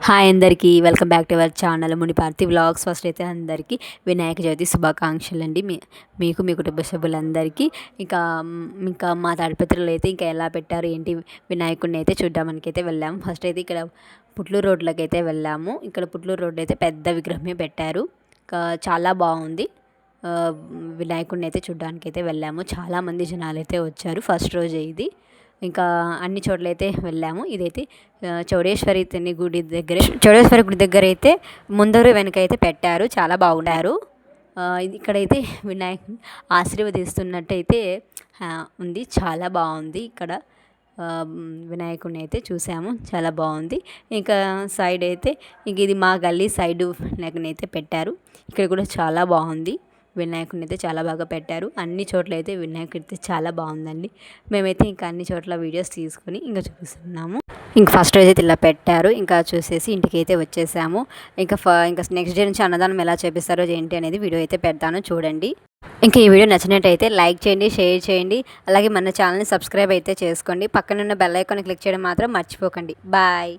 Hi అందరికీ welcome back to our channel Muniparthi vlogs. First అయితే అందరికీ వినాయక చవితి శుభాకాంక్షలు అండి. మీకు మీ కుటుంబ సభ్యులందరికీ. ఇంకా ఇంకా మా తాడిపత్రిలో అయితే ఇంకా ఎలా పెట్టారు ఏంటి వినాయకుడిని అయితే చూద్దామనికి అయితే వెళ్ళాము. ఫస్ట్ అయితే ఇక్కడ పుట్లూరు రోడ్లకి అయితే వెళ్ళాము. ఇక్కడ పుట్లూరు రోడ్డు అయితే పెద్ద విగ్రహమే పెట్టారు. ఇంకా చాలా బాగుంది. వినాయకుడిని అయితే చూడడానికి అయితే వెళ్ళాము. చాలామంది జనాలు అయితే వచ్చారు. ఫస్ట్ రోజే ఇది. ఇంకా అన్ని చోట్లయితే వెళ్ళాము. ఇదైతే చౌడేశ్వరి గుడి దగ్గర, చౌడేశ్వరి గుడి దగ్గర అయితే ముందరు వెనక అయితే పెట్టారు. చాలా బాగున్నారు. ఇక్కడైతే వినాయకుని ఆశీర్వదిస్తున్నట్టయితే ఉంది. చాలా బాగుంది. ఇక్కడ వినాయకుడిని అయితే చూసాము. చాలా బాగుంది. ఇంకా సైడ్ అయితే ఇంక ఇది మా గల్లీ సైడు వినాయకుని అయితే పెట్టారు. ఇక్కడ కూడా చాలా బాగుంది. వినాయకుడిని అయితే చాలా బాగా పెట్టారు. అన్ని చోట్ల అయితే వినాయకుడి అయితే చాలా బాగుందండి. మేమైతే ఇంకా అన్ని చోట్ల వీడియోస్ తీసుకొని ఇంకా చూపిస్తున్నాము. ఇంక ఫస్ట్ రోజు అయితే ఇలా పెట్టారు. ఇంకా చూసేసి ఇంటికి అయితే వచ్చేసాము. ఇంకా నెక్స్ట్ డే నుంచి అన్నదానం ఎలా చేపిస్తారో ఏంటి అనేది వీడియో అయితే పెడతాను, చూడండి. ఇంకా ఈ వీడియో నచ్చినట్టయితే లైక్ చేయండి, షేర్ చేయండి. అలాగే మన ఛానల్ని సబ్స్క్రైబ్ అయితే చేసుకోండి. పక్కనున్న బెల్ ఐకాన్ క్లిక్ చేయడం మాత్రం మర్చిపోకండి. బాయ్.